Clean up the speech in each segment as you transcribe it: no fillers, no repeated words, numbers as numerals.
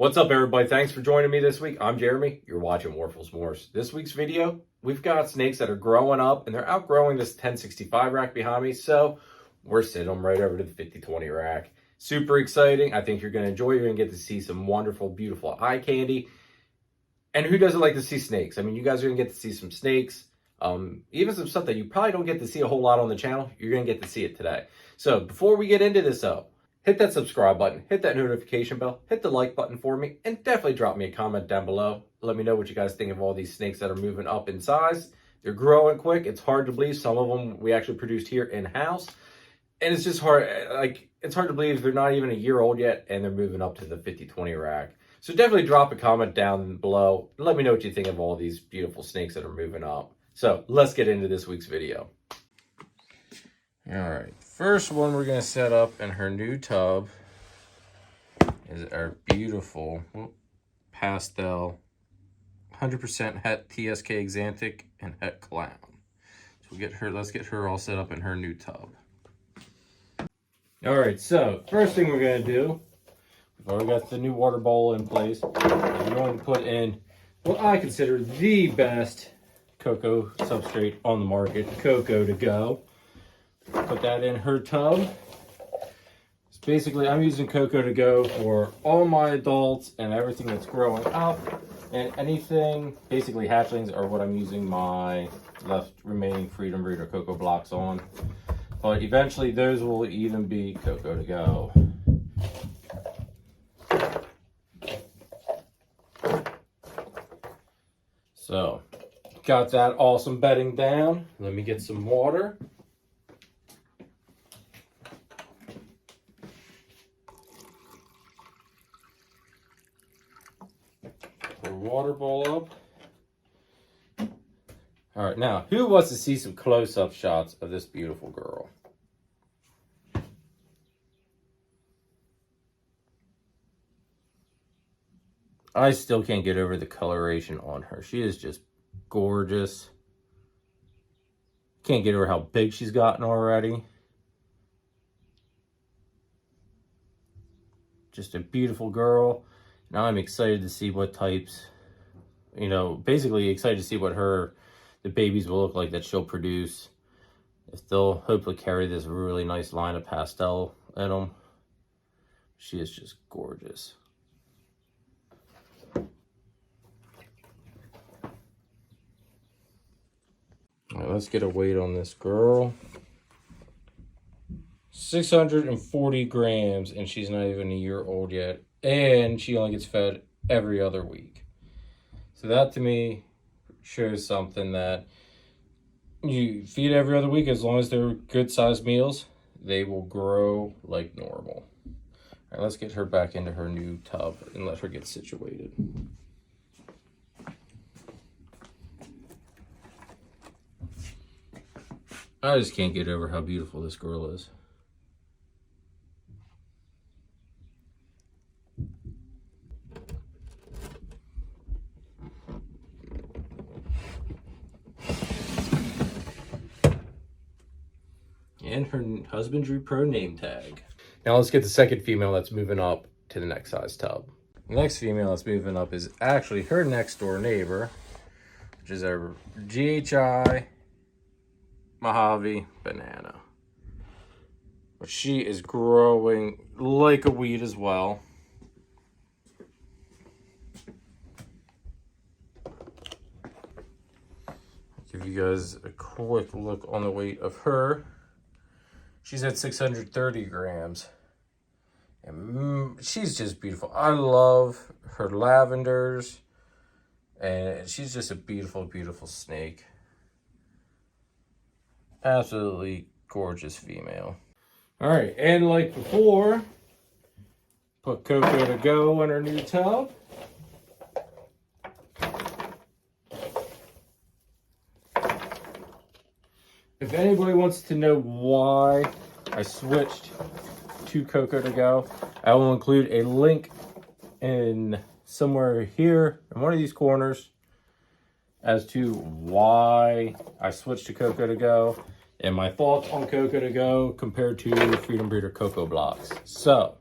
What's up, everybody? Thanks for joining me this week. I'm Jeremy. You're watching Morphs. This week's video, we've got snakes that are growing up and they're outgrowing this 1065 rack behind me. So we're sitting them right over to the 5020 rack. Super exciting. I think you're going to enjoy. You're going to get to see some wonderful, beautiful eye candy. And who doesn't like to see snakes? I mean, you guys are going to get to see some snakes. Even some stuff that you probably don't get to see a whole lot on the channel. You're going to get to see it today. So before we get into this though, hit that subscribe button, hit that notification bell, hit the like button for me, and definitely drop me a comment down below. Let me know what you guys think of all these snakes that are moving up in size. They're growing quick. It's hard to believe. Some of them we actually produced here in-house. And it's just hard, it's hard to believe they're not even a year old yet, and they're moving up to the 5020 rack. So definitely drop a comment down below. And let me know what you think of all these beautiful snakes that are moving up. So let's get into this week's video. All right, first one we're gonna set up in her new tub is our beautiful pastel 100% het TSK Xanthic and het clown. So let's get her all set up in her new tub. All right, so first thing we're gonna do, we've already got the new water bowl in place. We're going to put in what I consider the best cocoa substrate on the market, Cocoa to Go. Put that in her tub. So basically, I'm using Cocoa to Go for all my adults and everything that's growing up. And anything, basically hatchlings, are what I'm using my left remaining Freedom Breeder cocoa blocks on. But eventually, those will even be Cocoa to Go. So, got that awesome bedding down. Let me get some water. Water bowl up. All right, now who wants to see some close-up shots of this beautiful girl? I still can't get over the coloration on her. She is just gorgeous. Can't get over how big she's gotten already. Just a beautiful girl. Now I'm excited to see what types, basically excited to see what the babies will look like that she'll produce. If they'll hopefully carry this really nice line of Pastel Atom. She is just gorgeous. All right, let's get a weight on this girl. 640 grams, and she's not even a year old yet. And she only gets fed every other week. So that to me shows something that you feed every other week, as long as they're good sized meals, they will grow like normal. All right, let's get her back into her new tub and let her get situated. I just can't get over how beautiful this girl is. And her husbandry pro name tag. Now let's get the second female that's moving up to the next size tub. The next female that's moving up is actually her next door neighbor, which is our GHI Mojave Banana. But she is growing like a weed as well. Give you guys a quick look on the weight of her. She's at 630 grams. And she's just beautiful. I love her lavenders. And she's just a beautiful, beautiful snake. Absolutely gorgeous female. All right, and like before, put Cocoa to Go in her new tub. If anybody wants to know why I switched to Cocoa to Go, I will include a link in somewhere here in one of these corners as to why I switched to Cocoa to Go and my thoughts on Cocoa to Go compared to Freedom Breeder cocoa blocks. So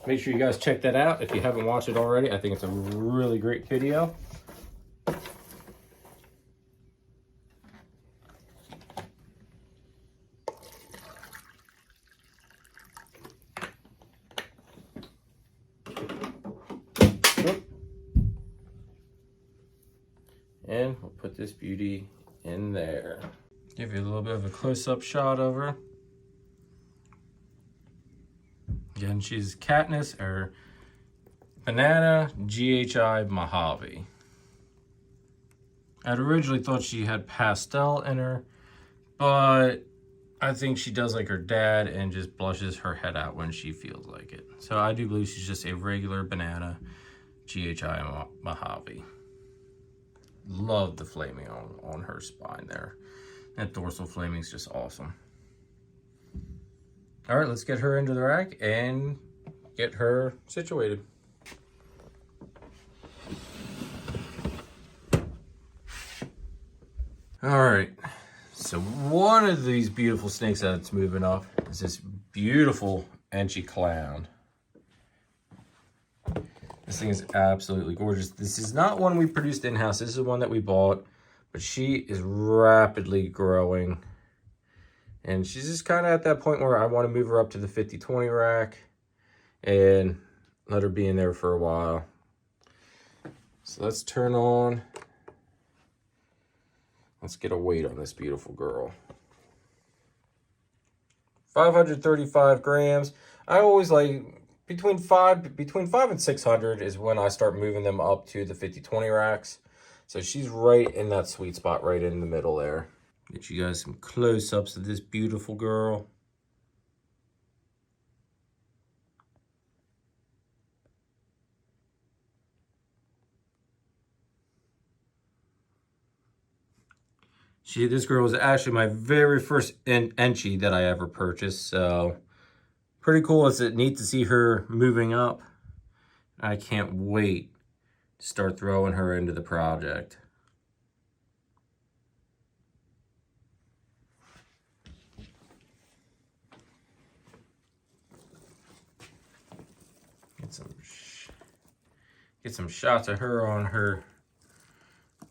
Make sure you guys check that out if you haven't watched it already. I think it's a really great video. And we'll put this beauty in there. Give you a little bit of a close-up shot of her. Again, she's Katniss or Banana GHI Mojave. I'd originally thought she had pastel in her, but I think she does like her dad and just blushes her head out when she feels like it. So I do believe she's just a regular Banana GHI Mojave. Love the flaming on her spine there. That dorsal flaming is just awesome. All right, let's get her into the rack and get her situated. All right, so one of these beautiful snakes that's moving up is this beautiful Angie Clown. This thing is absolutely gorgeous. This is not one we produced in-house. This is one that we bought, but she is rapidly growing. And she's just kind of at that point where I want to move her up to the 50-20 rack and let her be in there for a while. So let's turn on. Let's get a weight on this beautiful girl. 535 grams. I always like between 5 and 600 is when I start moving them up to the 50-20 racks. So she's right in that sweet spot, right in the middle there. Get you guys some close-ups of this beautiful girl. This girl was actually my very first Angie that I ever purchased, so pretty cool. It's neat to see her moving up. I can't wait to start throwing her into the project. Get some shots of her on her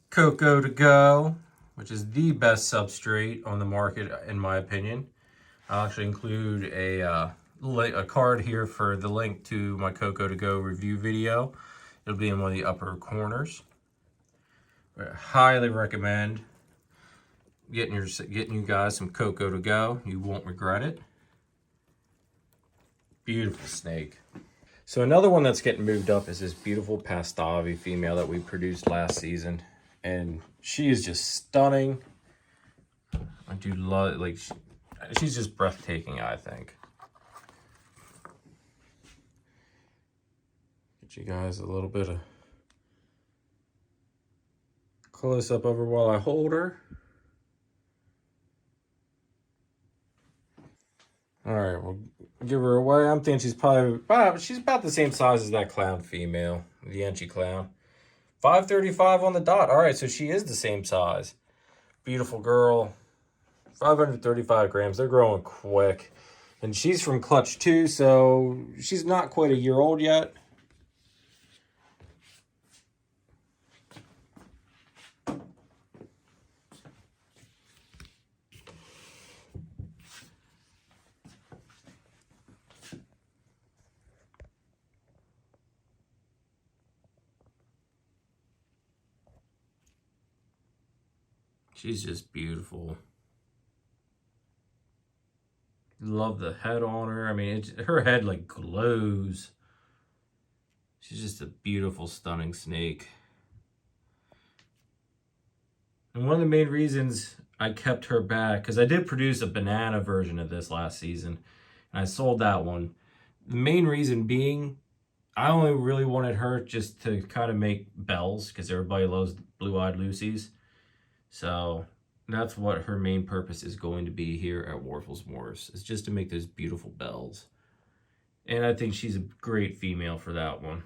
Cocoa to Go, which is the best substrate on the market, in my opinion. I'll actually include a card here for the link to my Cocoa to Go review video. It'll be in one of the upper corners. I highly recommend getting you guys some Cocoa to Go. You won't regret it. Beautiful snake. So another one that's getting moved up is this beautiful Pastel female that we produced last season. And she is just stunning. I do love, like, she's just breathtaking, I think. Get you guys a little bit of close up of her while I hold her. All right, we'll give her away. I'm thinking she's she's about the same size as that clown female, the Angie Clown. 535 on the dot. All right, so she is the same size. Beautiful girl. 535 grams. They're growing quick. And she's from clutch too, so she's not quite a year old yet. She's just beautiful. Love the head on her. I mean, her head like glows. She's just a beautiful, stunning snake. And one of the main reasons I kept her back, because I did produce a banana version of this last season, and I sold that one. The main reason being, I only really wanted her just to kind of make bells, because everybody loves blue-eyed Lucies. So that's what her main purpose is going to be here at Morphs Morphs, is just to make those beautiful bells. And I think she's a great female for that one.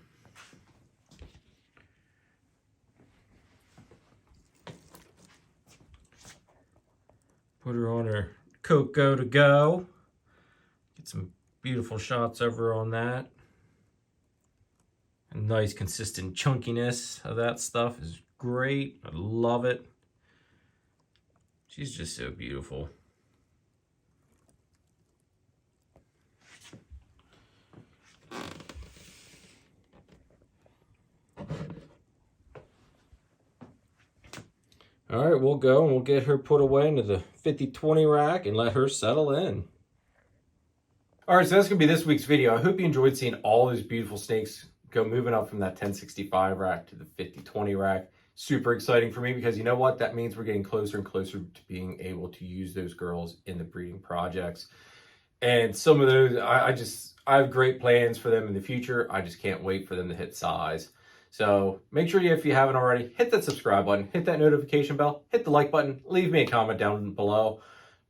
Put her on her Cocoa to Go. Get some beautiful shots of her on that. Nice consistent chunkiness of that stuff is great. I love it. She's just so beautiful. All right, we'll go and we'll get her put away into the 50-20 rack and let her settle in. All right, so that's going to be this week's video. I hope you enjoyed seeing all those beautiful snakes go moving up from that 1065 rack to the 50-20 rack. Super exciting for me because you know what? That means we're getting closer and closer to being able to use those girls in the breeding projects. And some of those, I have great plans for them in the future. I just can't wait for them to hit size. So make sure if you haven't already, hit that subscribe button, hit that notification bell, hit the like button, leave me a comment down below.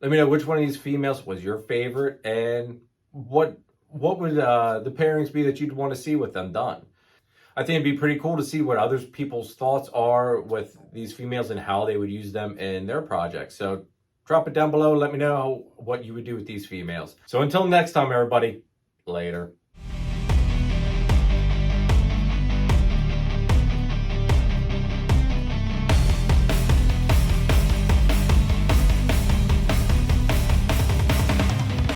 Let me know which one of these females was your favorite and what would the pairings be that you'd want to see with them done. I think it'd be pretty cool to see what other people's thoughts are with these females and how they would use them in their projects. So drop it down below. Let me know what you would do with these females. So until next time, everybody, later.